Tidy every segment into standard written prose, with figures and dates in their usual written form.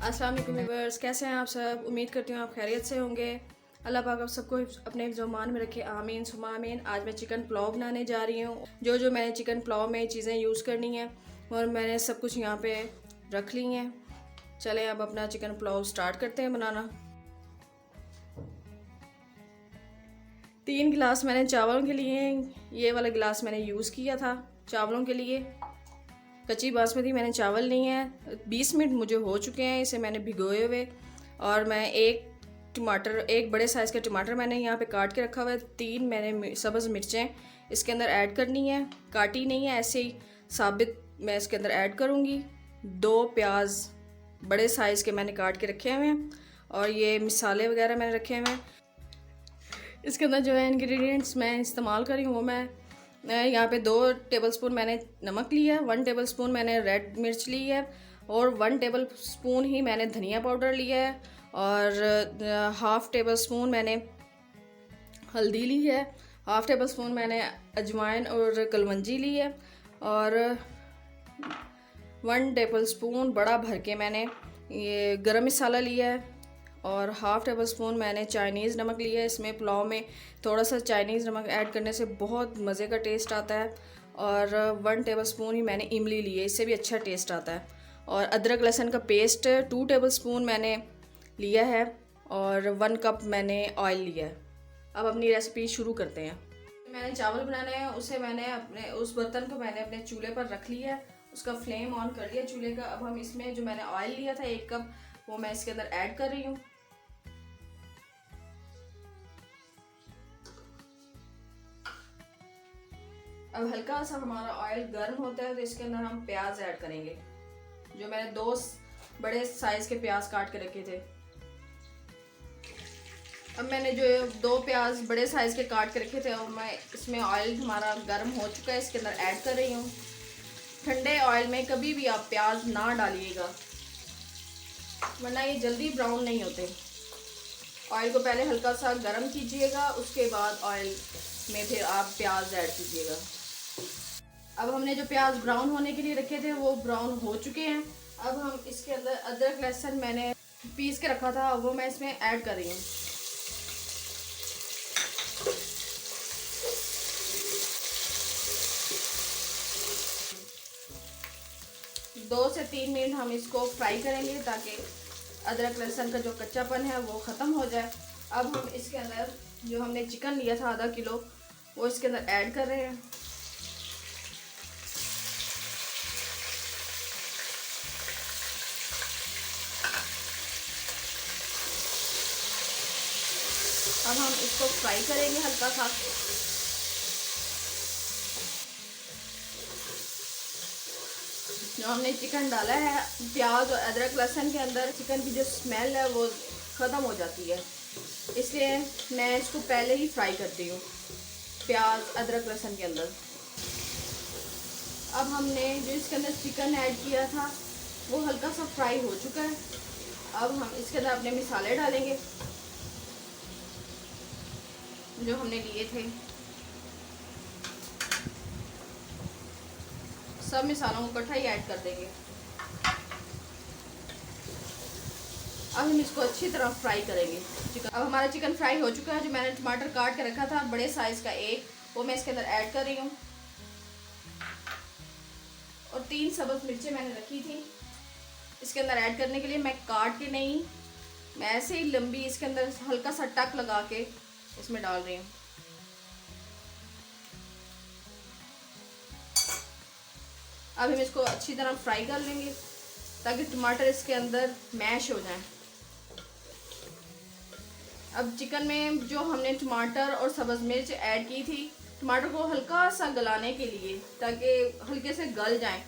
अस्सलाम वालेकुम व्यूअर्स, कैसे हैं आप सब। उम्मीद करती हूँ आप खैरियत से होंगे। अल्लाह पाक आप सबको अपने ज़मान में रखे, आमीन सुमा आमीन। आज मैं चिकन पुलाव बनाने जा रही हूँ। जो मैंने चिकन पुलाव में चीज़ें यूज़ करनी हैं और मैंने सब कुछ यहाँ पे रख ली हैं। चलें अब अपना चिकन पुलाव स्टार्ट करते हैं बनाना। 3 गिलास मैंने चावलों के लिए, ये वाला गिलास मैंने यूज़ किया था चावलों के लिए। कच्ची बासमती मैंने चावल लिए हैं। 20 मिनट मुझे हो चुके हैं इसे मैंने भिगोए हुए। और मैं एक बड़े साइज़ का टमाटर मैंने यहाँ पे काट के रखा हुआ है। 3 मैंने सब्ज़ मिर्चें इसके अंदर ऐड करनी है, काटी नहीं है, ऐसे ही साबित मैं इसके अंदर ऐड करूँगी। 2 प्याज बड़े साइज़ के मैंने काट के रखे हुए हैं। और ये मिसाले वगैरह मैंने रखे हुए हैं। इसके अंदर जो है इंग्रेडिएंट्स मैं इस्तेमाल करी हूँ, वो मैं यहाँ पे 2 टेबलस्पून मैंने नमक लिया है, 1 टेबलस्पून मैंने रेड मिर्च ली है और 1 टेबलस्पून ही मैंने धनिया पाउडर लिया है और हाफ़ टेबल स्पून मैंने हल्दी ली है, हाफ़ टेबल स्पून मैंने अजवाइन और कलवंजी ली है और 1 टेबल स्पून बड़ा भर के मैंने ये गरम मसाला लिया है और हाफ़ टेबल स्पून मैंने चाइनीज़ नमक लिया है। इसमें पुलाव में थोड़ा सा चाइनीज़ नमक ऐड करने से बहुत मज़े का टेस्ट आता है। और 1 टेबल स्पून ही मैंने इमली ली है, इससे भी अच्छा टेस्ट आता है। और अदरक लहसुन का पेस्ट 2 टेबल स्पून मैंने लिया है और 1 कप मैंने ऑयल लिया है। अब अपनी रेसिपी शुरू करते हैं। मैंने चावल बनाने हैं, उसे मैंने अपने उस बर्तन को मैंने अपने चूल्हे पर रख लिया है, उसका फ्लेम ऑन कर दिया चूल्हे का। अब हम इसमें जो मैंने ऑयल लिया था 1 कप, वो मैं इसके अंदर ऐड कर रही हूँ। अब हल्का सा हमारा ऑयल गर्म होता है तो इसके अंदर हम प्याज ऐड करेंगे। जो मैंने 2 बड़े साइज के प्याज काट के रखे थे। अब मैंने जो 2 प्याज बड़े साइज के काट के रखे थे और मैं इसमें ऑयल हमारा गर्म हो चुका है, इसके अंदर ऐड कर रही हूँ। ठंडे ऑयल में कभी भी आप प्याज ना डालिएगा, वरना ये जल्दी ब्राउन नहीं होते। ऑयल को पहले हल्का सा गर्म कीजिएगा, उसके बाद ऑयल में फिर आप प्याज ऐड कीजिएगा। अब हमने जो प्याज ब्राउन होने के लिए रखे थे वो ब्राउन हो चुके हैं। अब हम इसके अंदर अदरक लहसुन मैंने पीस के रखा था, वो मैं इसमें ऐड कर रही हूँ। दो से 3 मिनट हम इसको फ्राई करेंगे ताकि अदरक लहसुन का जो कच्चापन है वो ख़त्म हो जाए। अब हम इसके अंदर जो हमने चिकन लिया था आधा किलो, वो इसके अंदर ऐड कर रहे हैं। अब हम इसको फ्राई करेंगे हल्का सा। जो हमने चिकन डाला है, प्याज और अदरक लहसुन के अंदर चिकन की जो स्मेल है वो ख़त्म हो जाती है, इसलिए मैं इसको पहले ही फ्राई करती हूँ प्याज अदरक लहसुन के अंदर। अब हमने जो इसके अंदर चिकन ऐड किया था वो हल्का सा फ्राई हो चुका है। अब हम इसके अंदर अपने मसाले डालेंगे जो हमने लिए थे। सब मसालों को इकट्ठा ही ऐड कर देंगे। अब हम इसको अच्छी तरह फ्राई करेंगे चिकन। अब हमारा चिकन फ्राई हो चुका है। जो मैंने टमाटर काट के रखा था बड़े साइज का एक, वो मैं इसके अंदर ऐड कर रही हूँ। और 3 सब्ज़ मिर्चें मैंने रखी थी इसके अंदर ऐड करने के लिए। मैं काट के नहीं, मैं ऐसे ही लंबी इसके अंदर हल्का सा टक लगा के इसमें डाल रही हूँ। अब हम इसको अच्छी तरह फ्राई कर लेंगे ताकि टमाटर इसके अंदर मैश हो जाए। अब चिकन में जो हमने टमाटर और सब्ज़ मिर्च ऐड की थी, टमाटर को हल्का सा गलाने के लिए ताकि हल्के से गल जाए,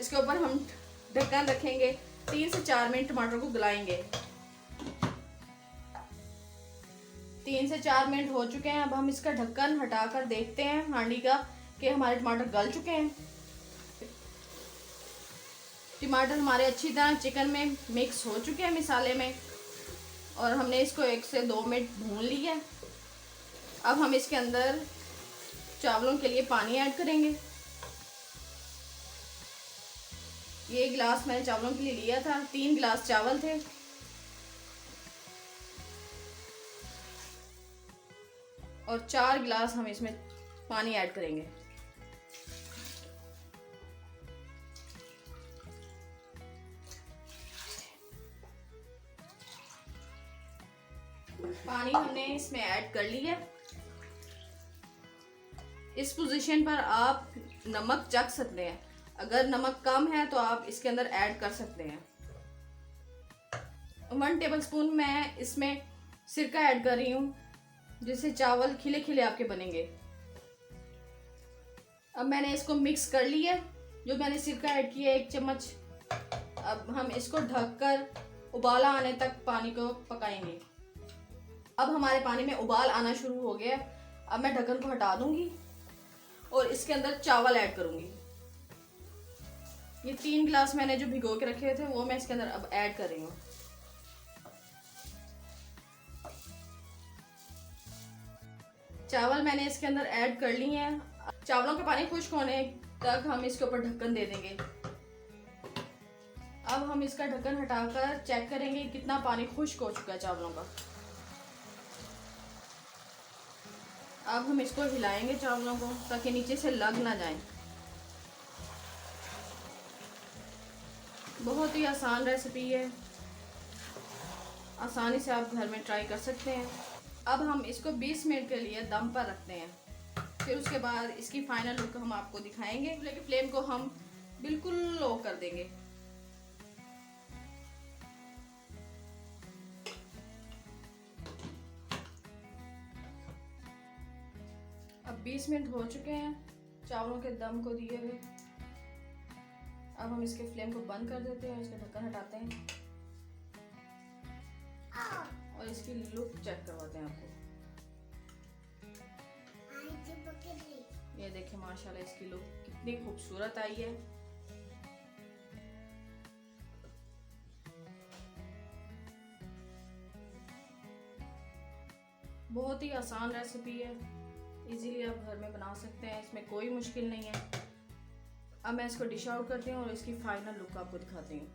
इसके ऊपर हम ढक्कन रखेंगे। 3 से 4 मिनट टमाटर को गलाएंगे। 3 से 4 मिनट हो चुके हैं। अब हम इसका ढक्कन हटाकर देखते हैं हांडी का कि हमारे टमाटर गल चुके हैं। टमाटर हमारे अच्छी तरह चिकन में मिक्स हो चुके हैं मसाले में और हमने इसको 1 से 2 मिनट भून लिया है। अब हम इसके अंदर चावलों के लिए पानी ऐड करेंगे। ये गिलास मैंने चावलों के लिए लिया था, 3 गिलास चावल थे। और 4 गिलास हम इसमें पानी ऐड करेंगे। पानी हमने इसमें ऐड कर लिया। इस पोजीशन पर आप नमक चख सकते हैं, अगर नमक कम है तो आप इसके अंदर ऐड कर सकते हैं। 1 टेबलस्पून मैं इसमें सिरका ऐड कर रही हूँ, जिससे चावल खिले खिले आपके बनेंगे। अब मैंने इसको मिक्स कर लिया, जो मैंने सिरका ऐड किया 1 चम्मच। अब हम इसको ढककर उबाला आने तक पानी को पकाएंगे। अब हमारे पानी में उबाल आना शुरू हो गया। अब मैं ढक्कन को हटा दूंगी और इसके अंदर चावल ऐड करूंगी। ये 3 गिलास मैंने जो भिगो के रखे थे वो मैं इसके अंदर अब ऐड कर रही हूँ। चावल मैंने इसके अंदर ऐड कर लिए हैं। चावलों का पानी खुश्क होने तक हम इसके ऊपर ढक्कन दे देंगे। अब हम इसका ढक्कन हटाकर चेक करेंगे कितना पानी खुश्क हो चुका है चावलों का। अब हम इसको हिलाएंगे चावलों को, ताकि नीचे से लग ना जाए। बहुत ही आसान रेसिपी है, आसानी से आप घर में ट्राई कर सकते हैं। अब हम इसको 20 मिनट के लिए दम पर रखते हैं, फिर उसके बाद इसकी फाइनल लुक हम आपको दिखाएंगे। चूल्हे की फ्लेम को हम बिल्कुल लो कर देंगे। अब 20 मिनट हो चुके हैं चावलों के दम को दिए हुए। अब हम इसके फ्लेम को बंद कर देते हैं, इसका ढक्कन हटाते हैं और इसकी लुक चेक करवाते हैं आपको। ये देखिए माशाल्लाह इसकी लुक कितनी खूबसूरत आई है। बहुत ही आसान रेसिपी है, इजीली आप घर में बना सकते हैं, इसमें कोई मुश्किल नहीं है। अब मैं इसको डिश आउट करती हूँ और इसकी फाइनल लुक आपको दिखाती हूँ।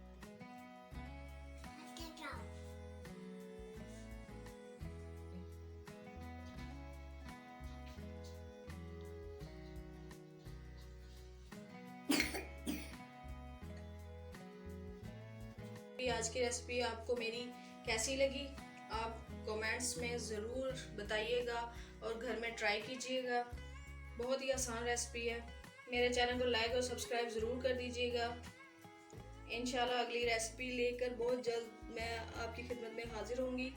आज की रेसिपी आपको मेरी कैसी लगी, आप कमेंट्स में ज़रूर बताइएगा और घर में ट्राई कीजिएगा। बहुत ही आसान रेसिपी है। मेरे चैनल को लाइक और सब्सक्राइब ज़रूर कर दीजिएगा। इंशाल्लाह अगली रेसिपी लेकर बहुत जल्द मैं आपकी खिदमत में हाजिर होंगी।